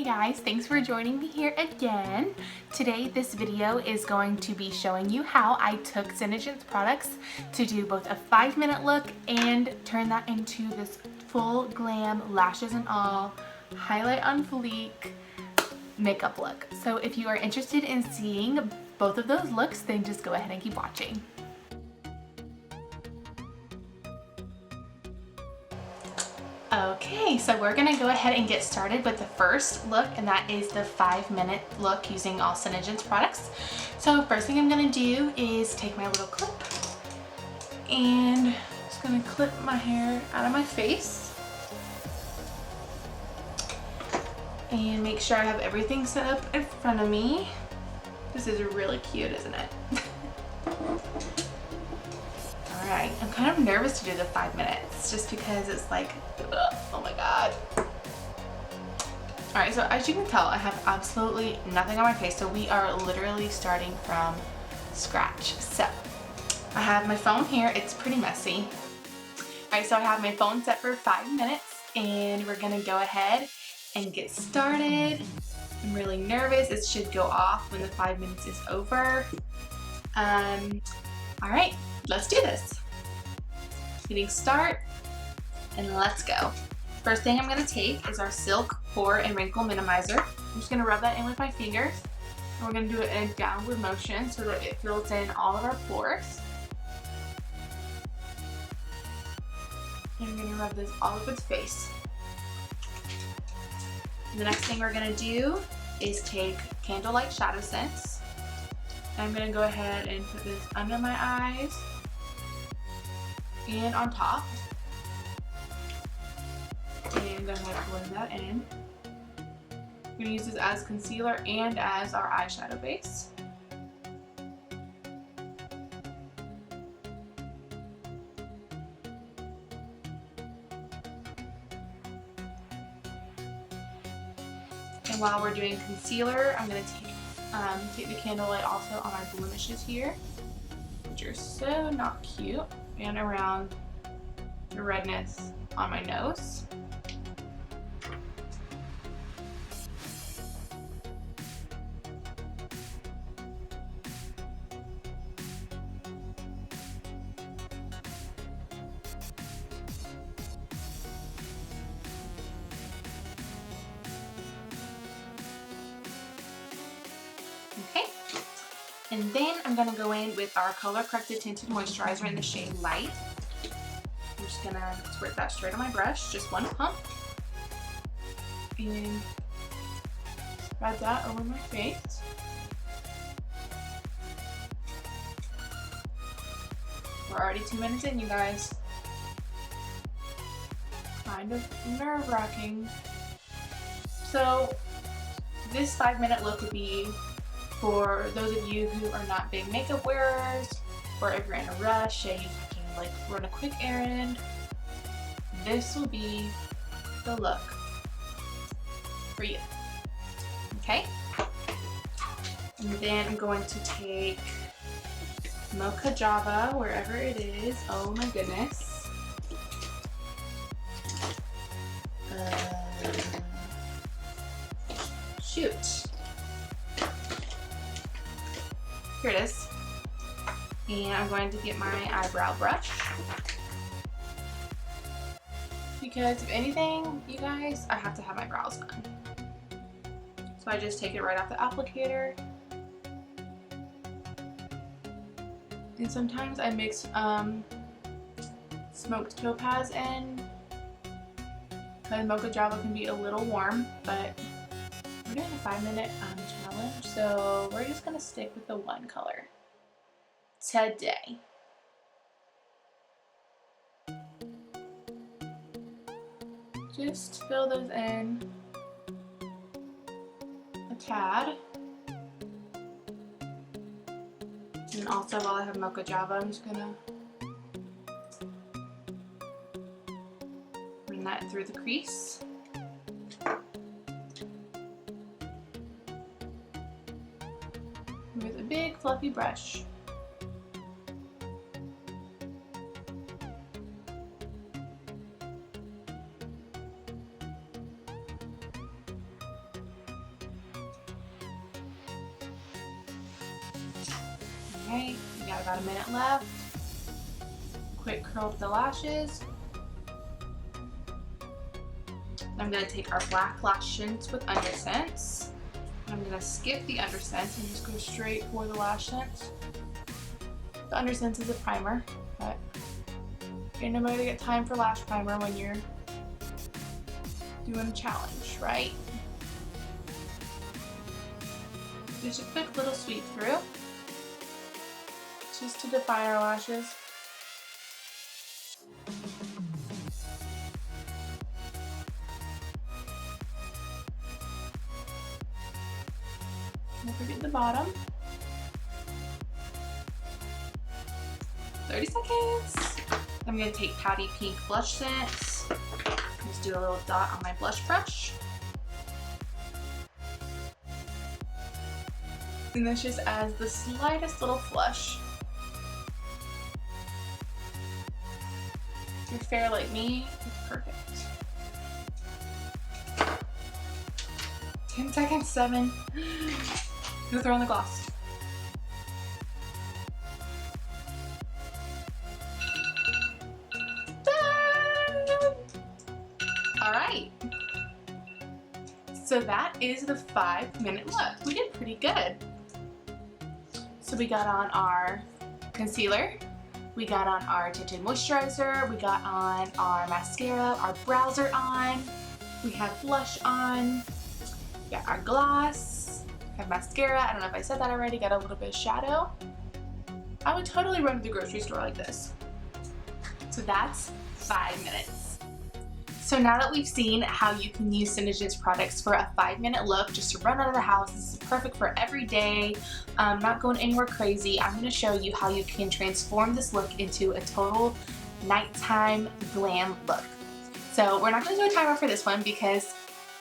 Hey guys, thanks for joining me here again. Today this video is going to be showing you how I took Senegence products to do both a 5-minute look and turn that into this full glam, lashes and all, highlight on fleek makeup look. So if you are interested in seeing both of those looks, then just go ahead and keep watching. Okay, so we're gonna go ahead and get started with the first look, and that is the 5-minute look using all Senegence products. So first thing I'm gonna do is take my little clip and just gonna clip my hair out of my face and make sure I have everything set up in front of me. This is really cute, isn't it? Alright, I'm kind of nervous to do the 5 minutes just because it's like, ugh, oh my god. Alright, so as you can tell, I have absolutely nothing on my face, so we are literally starting from scratch. So, I have my phone here, it's pretty messy. Alright, so I have my phone set for 5 minutes, and we're gonna go ahead and get started. I'm really nervous, it should go off when the 5 minutes is over. Alright, let's do this. Hitting start, and let's go. First thing I'm going to take is our Silk Pore and Wrinkle Minimizer. I'm just going to rub that in with my fingers, and we're going to do it in a downward motion so that it fills in all of our pores. And I'm going to rub this all over the face. The next thing we're going to do is take Candlelight Shadowsense. I'm going to go ahead and put this under my eyes and on top. And go ahead and blend that in. I'm going to use this as concealer and as our eyeshadow base. And while we're doing concealer, I'm going to take the Candlelight also on my blemishes here, which are so not cute, and around the redness on my nose. Okay, and then I'm going to go in with our Color Corrected Tinted Moisturizer in the shade Light. I'm just going to squirt that straight on my brush, just one pump, and spread that over my face. We're already 2 minutes in, you guys. Kind of nerve-wracking. So this 5-minute look would be for those of you who are not big makeup wearers, or if you're in a rush and you can like run a quick errand, this will be the look for you. Okay? And then I'm going to take Mocha Java, wherever it is. Oh my goodness. Shoot. Here it is. And I'm going to get my eyebrow brush. Because if anything, you guys, I have to have my brows done. So I just take it right off the applicator. And sometimes I mix smoked Topaz in, because Mocha Java can be a little warm, but we're doing a 5-minute challenge, so we're just going to stick with the one color today. Just fill those in a tad. And also, while I have Mocha Java, I'm just going to run that through the crease. With a big fluffy brush. Okay, we got about a minute left. Quick curl up the lashes. I'm going to take our black LashSense with Undersense. I'm going to skip the Undersense and just go straight for the LashSense. The Undersense is a primer, but ain't nobody to get time for lash primer when you're doing a challenge, right? Just a quick little sweep through, just to define our lashes. Don't forget the bottom. 30 seconds. I'm going to take Pouty Pink Blush Sense. Just do a little dot on my blush brush. And this just adds the slightest little flush. If you're fair like me, it's perfect. 10 seconds, 7. Go throw on the gloss. Alright. So that is the 5-minute look. We did pretty good. So we got on our concealer, we got on our tinted moisturizer, we got on our mascara, our brows are on, we have blush on, we got our gloss, we have mascara, I don't know if I said that already, got a little bit of shadow. I would totally run to the grocery store like this. So that's 5 minutes. So now that we've seen how you can use Senegence products for a 5-minute look just to run out of the house, this is perfect for every day, not going anywhere crazy, I'm going to show you how you can transform this look into a total nighttime glam look. So we're not going to do a timer for this one because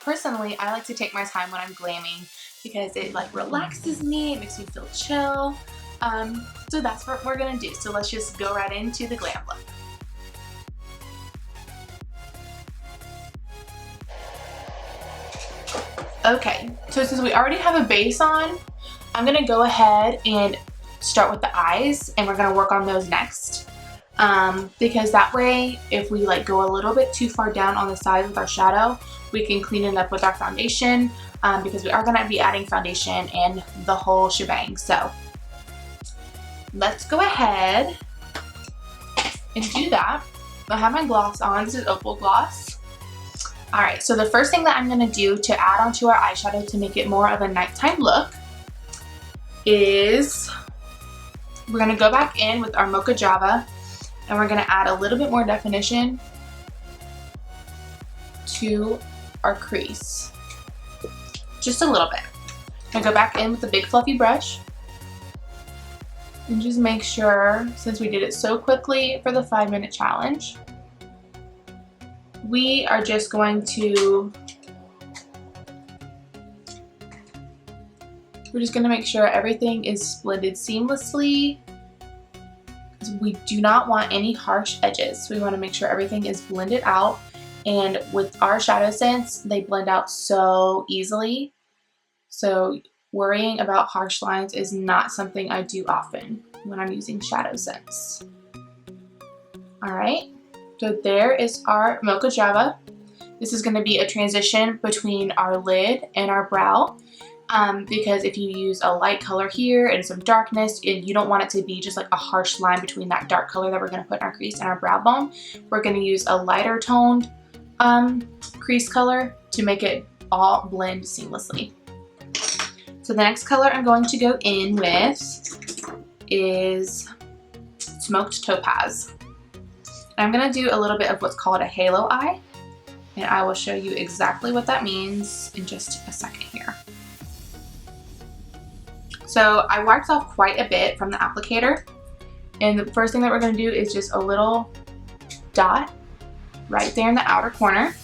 personally I like to take my time when I'm glamming because it like relaxes me, it makes me feel chill. So that's what we're going to do. So let's just go right into the glam look. Okay, so since we already have a base on, I'm going to go ahead and start with the eyes, and we're going to work on those next. Because that way, if we like go a little bit too far down on the sides with our shadow, we can clean it up with our foundation, because we are going to be adding foundation and the whole shebang. So let's go ahead and do that. I have my gloss on. This is Opal Gloss. Alright, so the first thing that I'm going to do to add onto our eyeshadow to make it more of a nighttime look is we're going to go back in with our Mocha Java and we're going to add a little bit more definition to our crease. Just a little bit. I'm going to go back in with the big fluffy brush and just make sure, since we did it so quickly for the 5-minute challenge, we are just going to, make sure everything is blended seamlessly because we do not want any harsh edges. We want to make sure everything is blended out, and with our Shadowsense, they blend out so easily. So worrying about harsh lines is not something I do often when I'm using Shadowsense. Alright. So there is our Mocha Java. This is going to be a transition between our lid and our brow, because if you use a light color here and some darkness, and you don't want it to be just like a harsh line between that dark color that we're going to put in our crease and our brow bone, we're going to use a lighter toned crease color to make it all blend seamlessly. So the next color I'm going to go in with is Smoked Topaz. I'm going to do a little bit of what's called a halo eye, and I will show you exactly what that means in just a second here. So I wiped off quite a bit from the applicator, and the first thing that we're going to do is just a little dot right there in the outer corner.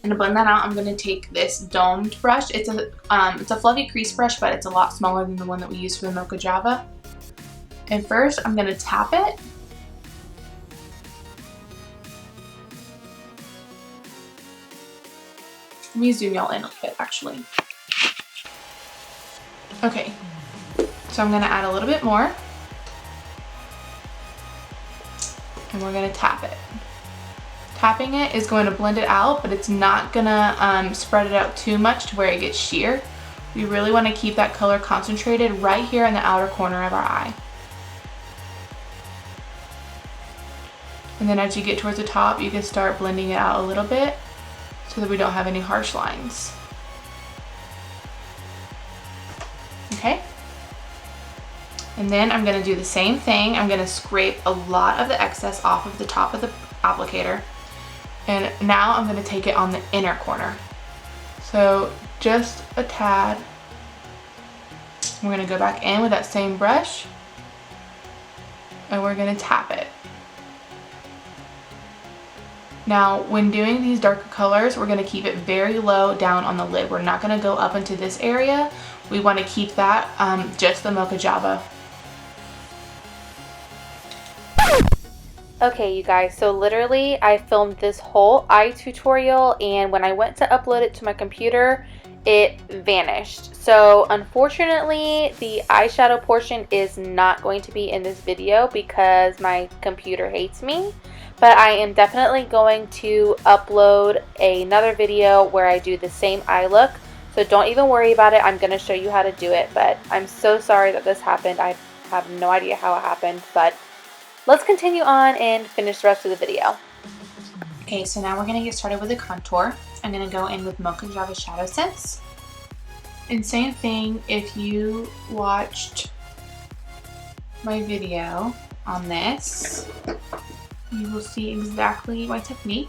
And to blend that out, I'm going to take this domed brush. It's a fluffy crease brush, but it's a lot smaller than the one that we use for the Mocha Java. And first, I'm going to tap it. Let me zoom y'all in a bit, actually. Okay, So I'm gonna add a little bit more. And we're gonna tap it. Tapping it is going to blend it out, but it's not gonna spread it out too much to where it gets sheer. We really wanna keep that color concentrated right here in the outer corner of our eye. And then as you get towards the top, you can start blending it out a little bit so that we don't have any harsh lines. Okay? And then I'm gonna do the same thing. I'm gonna scrape a lot of the excess off of the top of the applicator. And now I'm gonna take it on the inner corner. So just a tad. We're gonna go back in with that same brush and we're gonna tap it. Now, when doing these darker colors, we're gonna keep it very low down on the lid. We're not gonna go up into this area. We wanna keep that just the Mocha Java. Okay, you guys, so literally I filmed this whole eye tutorial, and when I went to upload it to my computer, it vanished. So unfortunately, the eyeshadow portion is not going to be in this video because my computer hates me. But I am definitely going to upload another video where I do the same eye look. So don't even worry about it. I'm going to show you how to do it. But I'm so sorry that this happened. I have no idea how it happened. But let's continue on and finish the rest of the video. Okay, so now we're going to get started with the contour. I'm going to go in with Mocha Java Shadowsense. And same thing, if you watched my video on this, you will see exactly my technique.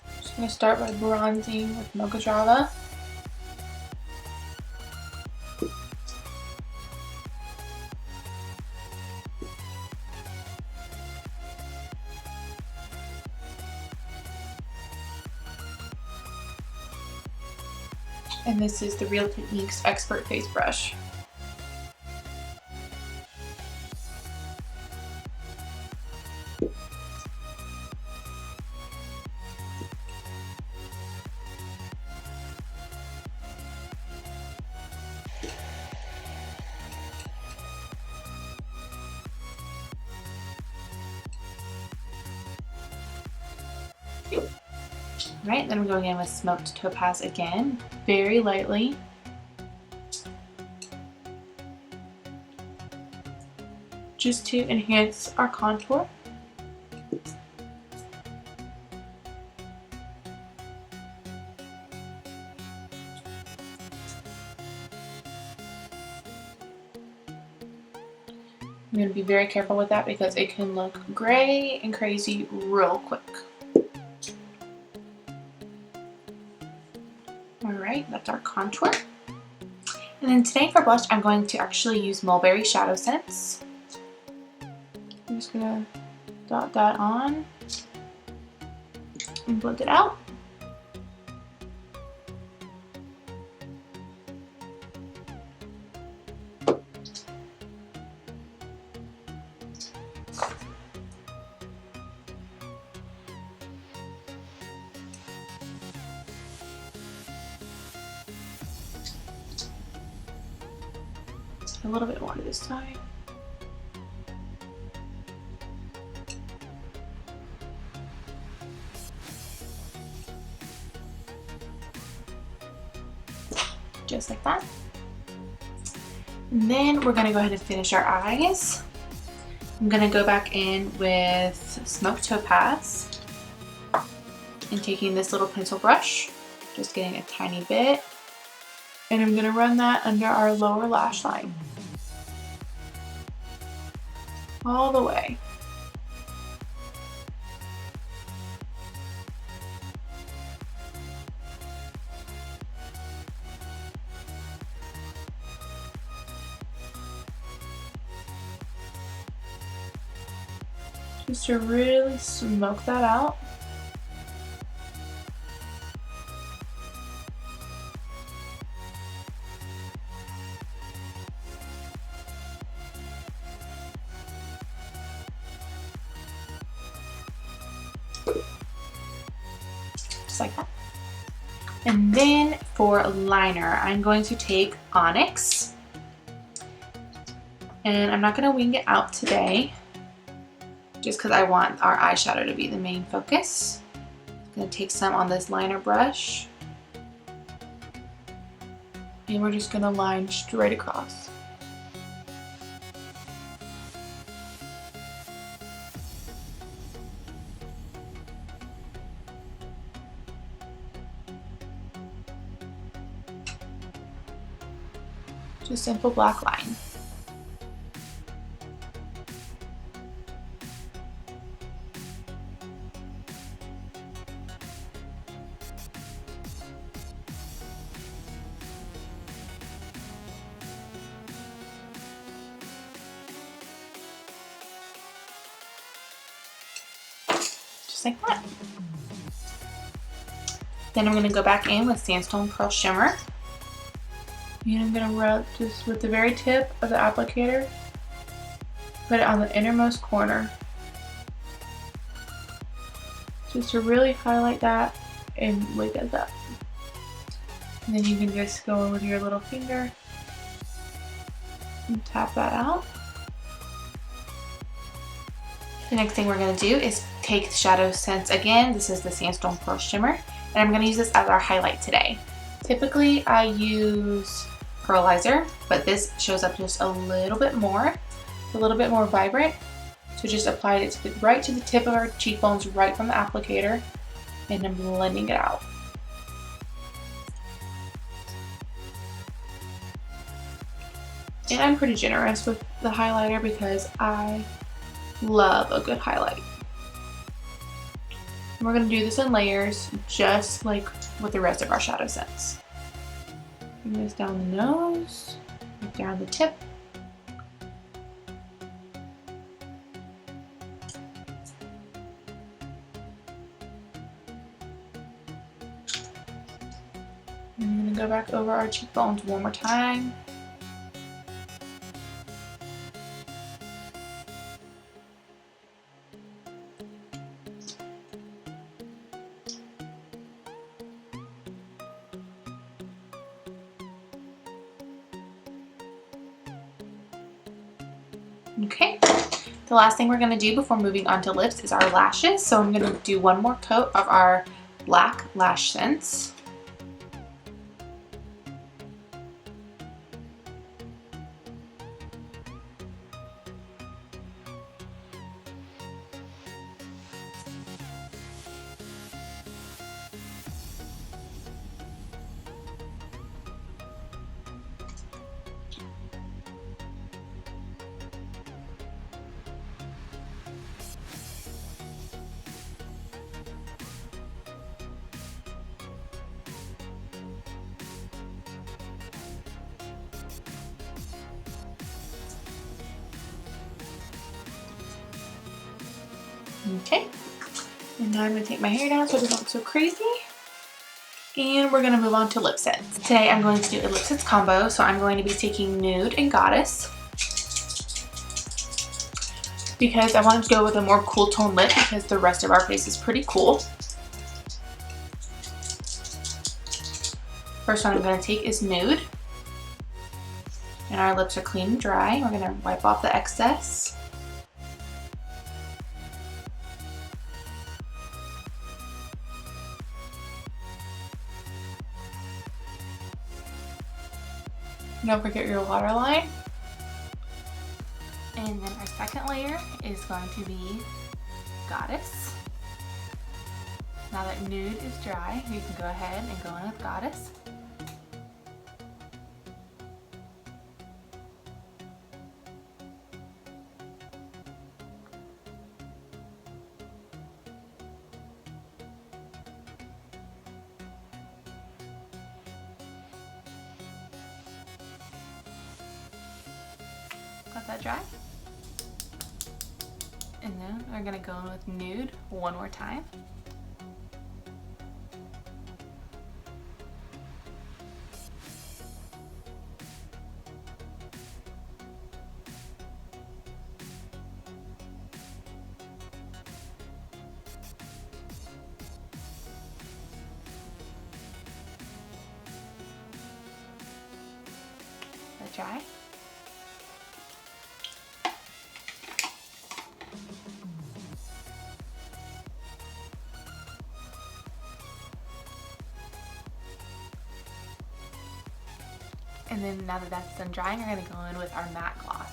I'm just going to start by bronzing with Mocha Java. And this is the Real Techniques Expert Face Brush. Right, then I'm going in with Smoked Topaz again, very lightly. Just to enhance our contour. I'm going to be very careful with that because it can look gray and crazy real quick. Alright, that's our contour. And then today for blush, I'm going to actually use Mulberry Shadowsense. I'm just going to dot that on and blend it out. A little bit more to this side. Just like that. And then we're gonna go ahead and finish our eyes. I'm gonna go back in with Smoked Topaz and taking this little pencil brush, just getting a tiny bit, and I'm gonna run that under our lower lash line. All the way. Just to really smoke that out. Just like that. And then for liner, I'm going to take Onyx. And I'm not going to wing it out today, just because I want our eyeshadow to be the main focus. I'm going to take some on this liner brush. And we're just going to line straight across. Just simple black line. Just like that. Then I'm going to go back in with Sandstone Pearl Shimmer. And I'm going to rub just with the very tip of the applicator, put it on the innermost corner. Just to really highlight that and wake us up. And then you can just go in with your little finger and tap that out. The next thing we're going to do is take Shadowsense again. This is the Sandstone Pearl Shimmer, and I'm going to use this as our highlight today. Typically I use Pearlizer, but this shows up just a little bit more. It's a little bit more vibrant. So just apply it right to the tip of our cheekbones, right from the applicator, and I'm blending it out. And I'm pretty generous with the highlighter because I love a good highlight. And we're going to do this in layers, just like with the rest of our Shadowsense. Bring this down the nose, down the tip. And I'm going to go back over our cheekbones one more time. Okay, the last thing we're going to do before moving on to lips is our lashes. So I'm going to do one more coat of our black LashSense. Okay, and now I'm going to take my hair down so it doesn't look so crazy. And we're going to move on to LipSense. Today I'm going to do a LipSense combo, so I'm going to be taking Nude and Goddess. Because I wanted to go with a more cool tone lip because the rest of our face is pretty cool. First one I'm going to take is Nude. And our lips are clean and dry. We're going to wipe off the excess. Don't forget your waterline. And then our second layer is going to be Goddess. Now that Nude is dry, you can go ahead and go in with Goddess. Let that dry. And then we're going to go in with Nude one more time. dry. And then now that that's done drying, we're going to go in with our matte gloss.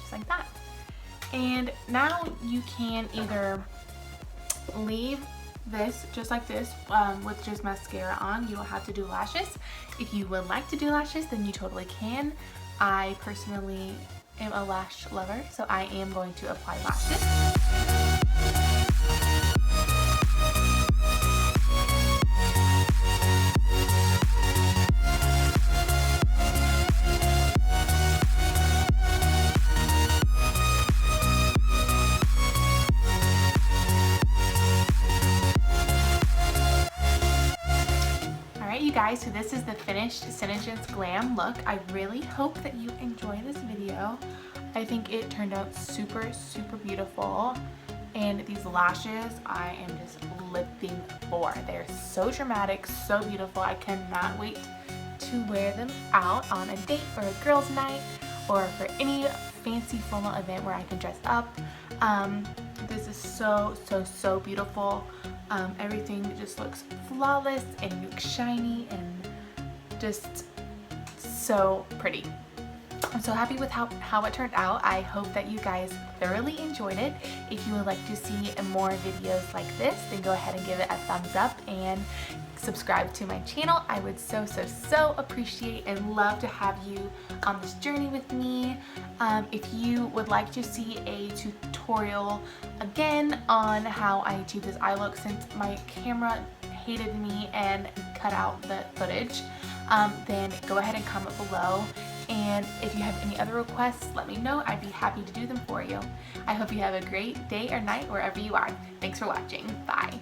Just like that. And now you can either leave this just like this with just mascara on. You don't have to do lashes. If you would like to do lashes, then you totally can. I personally am a lash lover, so I am going to apply lashes. You guys, so this is the finished Senegence Glam look. I really hope that you enjoy this video. I think it turned out super, super beautiful. And these lashes, I am just living for. They're so dramatic, so beautiful. I cannot wait to wear them out on a date or a girls' night or for any fancy formal event where I can dress up. This is so, so, so beautiful. Everything just looks flawless and looks shiny and just so pretty. I'm so happy with how it turned out. I hope that you guys thoroughly enjoyed it. If you would like to see more videos like this, then go ahead and give it a thumbs up and subscribe to my channel. I would so, so, so appreciate and love to have you on this journey with me. If you would like to see a tutorial again on how I achieved this eye look, since my camera hated me and cut out the footage, then go ahead and comment below. And if you have any other requests, let me know. I'd be happy to do them for you. I hope you have a great day or night wherever you are. Thanks for watching. Bye.